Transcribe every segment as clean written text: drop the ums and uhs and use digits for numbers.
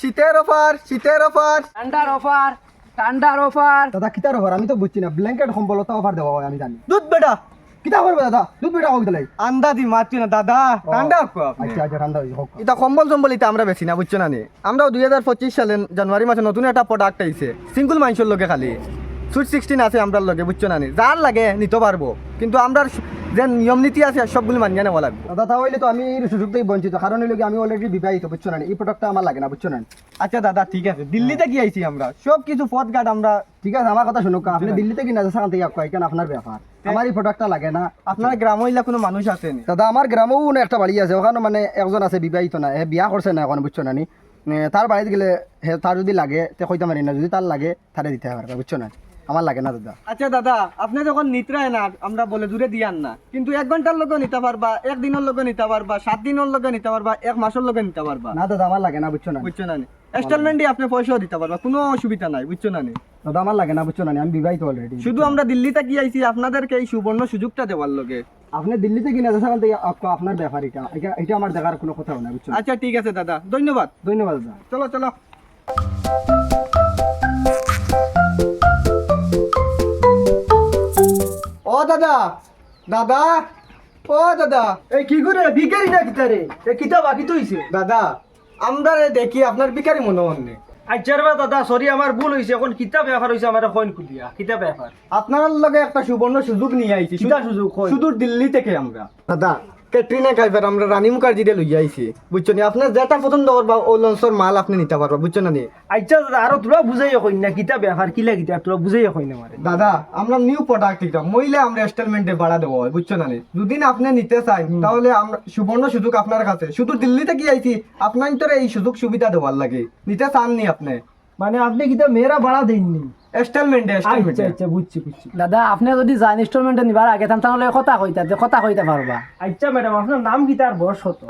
শীতের অফার ঠান্ডার অফার দাদা কিতার অফার আমি তো বুঝছি না ব্ল্যাঙ্কেট কম্বলতা অফার দেওয়া হয় আমি জানি দুধ বেটা কিতা করবে দাদা দুধ বেটা হোক দিলাই আন্দাজি মারছি না দাদা ঠান্ডা আচ্ছা ঠান্ডা হোক এটা কম্বল এটা আমরা বেশি না বুঝছো না নি আমরাও 2025 সালে জানুয়ারি মাসে নতুন একটা প্রোডাক্ট আইছে সিঙ্গল মানুষের লগে খালি সুইট 16 আছে আমরার লগে বুঝছো না নি যার লাগে নিতে পারবো কিন্তু আমরার যে নিয়ম নীতি আছে সবগুলো মানিয়ে নেওয়া লাগবে দাদা তাহলে তো আমি এই সুযোগ থেকে বঞ্চিত কারণ হইলো আমি অলরেডি বিবাহিত বুঝছো না এই প্রোডাক্টটা আমার লাগে না বুঝছো না আচ্ছা দাদা ঠিক আছে দিল্লিতে কি আইছি আমরা সব কিছু পথ ঘাট আমরা ঠিক আছে আমার কথা শুনুক আপনি দিল্লিতে কিনা যাচ্ছেন থেকে কেন আপনার ব্যাপার আমার এই প্রোডাক্টটা লাগে না আপনার গ্রাম হইলা কোনো মানুষ আছেন দাদা আমার গ্রামেও একটা বাড়ি আছে ওখানে মানে একজন আছে বিবাহিত না বিয়া করছে না এখন বুঝছো না নি তার বাড়িতে গেলে তার যদি লাগে তে কইতে পারি না যদি তার লাগে তারে দিতে পারবে বুঝছো না আমার লাগে না দাদা আচ্ছা দাদা আপনি যখন নিত্রায় না আমরা বলে দূরে দিয়ান না কিন্তু 1 ঘন্টার লগে নিতে পারবা 1 দিনের লগে নিতে পারবা 7 দিনের লগে নিতে পারবা 1 মাসের লগে নিতে পারবা না দাদা আমার লাগে না বুঝছো না বুঝছো না ইনস্টলমেন্টে আপনি পয়সাও দিতে পারবা কোনো অসুবিধা নাই বুঝছো না দাদা আমার লাগে না বুঝছো না আমি বিবাহিত অলরেডি শুধু আমরা দিল্লিতে কি আইছি আপনাদেরকে এই সুবর্ণ সুযোগটা দেওয়ার লগে আপনি দিল্লিতে কিনা যাচ্ছেন থেকে আপনার ব্যাপার এটা আমার দেখার কোনো কথা না বুঝছো আচ্ছা ঠিক আছে দাদা ধন্যবাদ ধন্যবাদ দাদা চলো চলো ও দাদা দাদা ও দাদা এই কি করে ভিখারি না কিতারে এই কিতা বাকি তো হইছে দাদা আমরা দেখি আপনার বিকারি মনে হননি আচ্ছা রে দাদা সরি আমার ভুল হইছে এখন কিতা ব্যাপার হইছে আমার কইন কুদিয়া কিতা ব্যাপার আপনার লগে একটা সুবর্ণ সুযোগ নিয়ে আইছি কিতা সুযোগ কই শুধু দিল্লি থেকে আমরা দাদা ক্যাটরিনা কাইফার আমরা রানী মুখার্জিরে লইয়া আইছি বুঝছো নি আপনার যেটা পছন্দ করবা ও লঞ্চর মাল আপনি নিতে পারবা বুঝছো না নি আচ্ছা দাদা আরো তোরা বুঝাইয়া কইন না কিতা ব্যাপার কিলা কিতা তোরা বুঝাইয়া কইন না মারে দাদা আমরা নিউ প্রোডাক্ট এটা মইলে আমরা ইনস্টলমেন্টে ভাড়া দেবো বুঝছো না নি যদি আপনি নিতে চাই তাহলে আমরা সুবর্ণ সুযোগ আপনার কাছে শুধু দিল্লিতে কি আইছি আপনার তো এই সুযোগ সুবিধা দেওয়ার লাগে নিতে চাননি আপনি মানে আপনি কিতা মেয়েরা ভাড়া দেননি ইনস্টলমেন্টে আচ্ছা বুঝছি দাদা আপনি যদি যান ইনস্টলমেন্টে নিবার আগে তাহলে কথা কইতে পারবা আচ্ছা ম্যাডাম আপনার নাম কি তার বয়স কত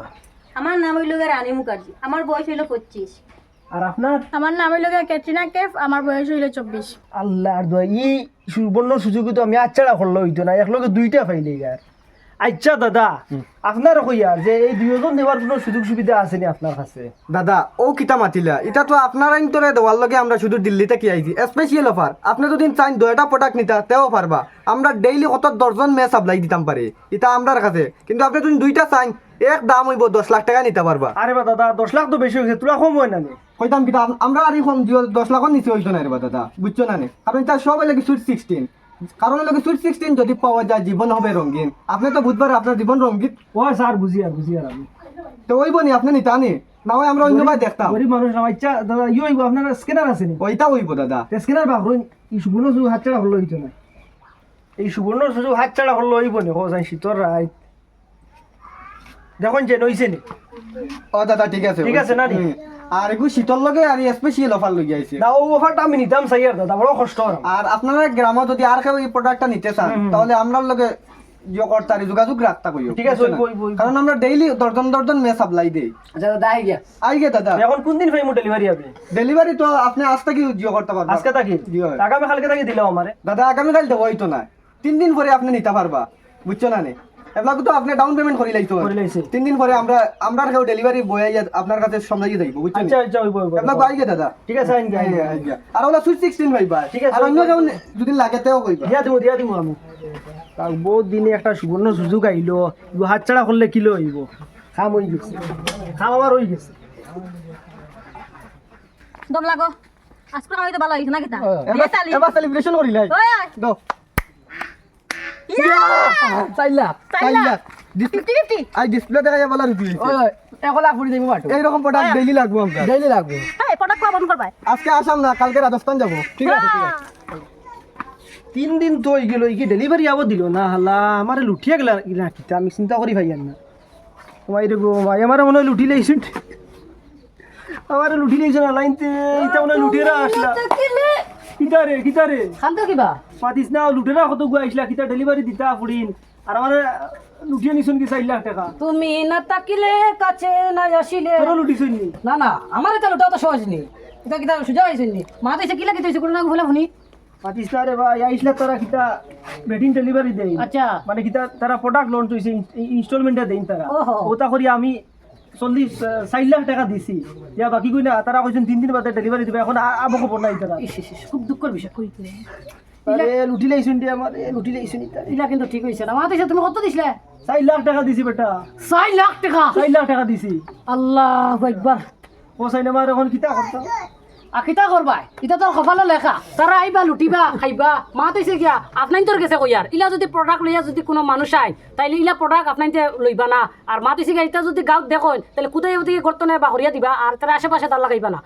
আমার নাম হইল রানী মুখার্জি আমার বয়স হইল 25 আর আপনার আমার নাম হইল ক্যাটরিনা কেফ আমার বয়স হইল 24 আল্লাহর দোয়া ই সুবর্ণ সুযোগ তো আমি আচ্ছাড়া করলো হইতো না একলগে দুইটা পাইলে গার আচ্ছা দাদা আপনার কইয়া যে এই দুইজন দেওয়ার কোনো সুযোগ সুবিধা আছে নি আপনার কাছে দাদা ও কিতা মাতিলা এটা তো আপনার আইনতরে দেওয়ার লগে আমরা শুধু দিল্লিতে কি আইছি স্পেশাল অফার আপনি যদি চান 2টা প্রোডাক্ট নিতা তেও পারবা আমরা ডেইলি কত দর্জন মে সাপ্লাই দিতাম পারি এটা আমরার কাছে কিন্তু আপনি যদি 2টা চান এক দাম হইব 10 লাখ টাকা নিতে পারবা আরে বা দাদা 10 লাখ তো বেশি হইছে তোরা কম হয় না নি কইতাম কিতা আমরা আর কম 10 লাখ নিচে হইতো না রে বা দাদা বুঝছো না নি কারণ এটা সব লাগে সুইট 16 কারণ লোকে সুইট 16 যদি পাওয়া যায় জীবন হবে রঙিন আপনি তো বুধবার আপনার জীবন রঙিন ও স্যার বুঝি আর আমি তো ওইব নি আপনি নিতা নি না হয় আমরা অন্যভাবে দেখতাম গরিব মানুষ না আচ্ছা দাদা ইও হইব আপনার স্ক্যানার আছে নি ওইটা হইব দাদা স্ক্যানার বাপ এই সুবর্ণ সুযোগ হাতছাড়া করলো হইতো না এই সুবর্ণ সুযোগ হাতছাড়া করলো হইব নি যাই শীতর রাত দেখুন যে নইছে নি ও দাদা ঠিক আছে না নি আর একটু শীতল লগে আর স্পেশাল অফার লই আইছে না ও অফারটা আমি নিতাম চাই আর দাদা বড় কষ্ট হয় আর আপনারা গ্রামে যদি আর কেউ এই প্রোডাক্টটা নিতে চান তাহলে আমরার লগে যোগাযোগ রাখতা কইও ঠিক আছে ওই কারণ আমরা ডেইলি দর্জন মে সাপ্লাই দেই আচ্ছা দাদা আই গে দাদা এখন কোন দিন ফাইমু ডেলিভারি হবে ডেলিভারি তো আপনি আজ থেকে জিও করতে পারবেন আজকে থাকি আগামী কালকে থাকি দিলাম আমারে দাদা আগামী কাল দেবো হইতো না 3 দিন পরে আপনি নিতে পারবা বুঝছো না নে এগুলা তো আপনি ডাউন পেমেন্ট করে লাইতো 3 দিন পরে আমরা কেউ ডেলিভারি বয় আপনার কাছে সমঝাই দেব বুঝছেন আচ্ছা ওই আপনার বাই গে দাদা ঠিক আছে আইন গে আর ওলা সুইট 16 ভাই ঠিক আছে আর অন্য কেউ যদি লাগে তেও কইবা দিয়া দিমু আমি তার বহুত দিনে একটা সুবর্ণ সুযোগ আইলো হাতছাড়া করলে কিলো হইব খাম হই গেছে খাম আমার হই গেছে দম লাগো আজকে হয়তো ভালো হইছে না কিতা এবার সেলিব্রেশন করিলাই ওই ওই দো 4 লাখ 50 আই ডিসপ্লে দেখা যায় বলা রুপি ওই 1 লাখ ফুড়ি দেবো বাটো এই রকম প্রোডাক্ট ডেইলি লাগবে আমরা ডেইলি লাগবে এই প্রোডাক্ট কখন করবাই আজকে আসাম না কালকে রাজস্থান যাব ঠিক আছে 3 দিন তো হই গেল কি ডেলিভারি আবো দিল না হালা আমারে লুটিয়া গেল না কিতা আমি চিন্তা করি ভাই না তোমাই রে গো ভাই আমারে মনে লুটি লাইছিস আমারে লুটি লাইছ না লাইনতে ইতা মনে লুটিরা আসলা কিতারে খান্ত কিবা পাতিস না লুটেরা কত গো আইছলা কিতা ডেলিভারি দিতা ফুড়িন আর আমারে লুটিয়া নিছন কি 4 লাখ টাকা তুমি না তাকিলে কাছে না আসিলে তোরা লুটিছন নি না আমার এটা লুটাও তো সহজ নেই এটা কিতা সুজা হইছে নি মা তো এসে কিলা কিতা হইছে কোনো না ভুলে শুনি পাতিস না রে ভাই আইছলা তোরা কিতা বেডিং ডেলিভারি দেই আচ্ছা মানে কিতা তারা প্রোডাক্ট লঞ্চ হইছে ইনস্টলমেন্টে দেইন তারা ওহো। ওটা করি আমি 4 লাখ টাকা দিছি ইয়া বাকি কই না তারা কইছেন 3 দিন বাদে ডেলিভারি দিবে এখন আবো খবর নাই তারা ইস ইস ইস, খুব দুঃখের বিষয় কইতে আরে লুটি লাইছুন দি আমার লুটি লাইছুন ইতা ইলা কিন্তু ঠিক হইছে না মা তো তুমি কত দিছিলে 4 লাখ টাকা দিছি বেটা 6 লাখ টাকা 4 লাখ টাকা দিছি আল্লাহু আকবার কোসাই না মার এখন কিতা করতে আকিতা করবা এটা তোর কপালে লেখা তারা আইবা লুটিবা খাইবা মা তৈছে কিয়া আপনাই তোর গেছে কইয়ার ইলা যদি প্রোডাক্ট লইয়া যদি কোনো মানুষ আই তাইলে ইলা প্রোডাক্ট আপনাই লইবা না আর মা তৈছে এটা যদি গাঁত দেখো তাহলে কোথায় ওদিকে করতো না বা হরিয়া দিবা আর তারা আশেপাশে তার লাগাইবা না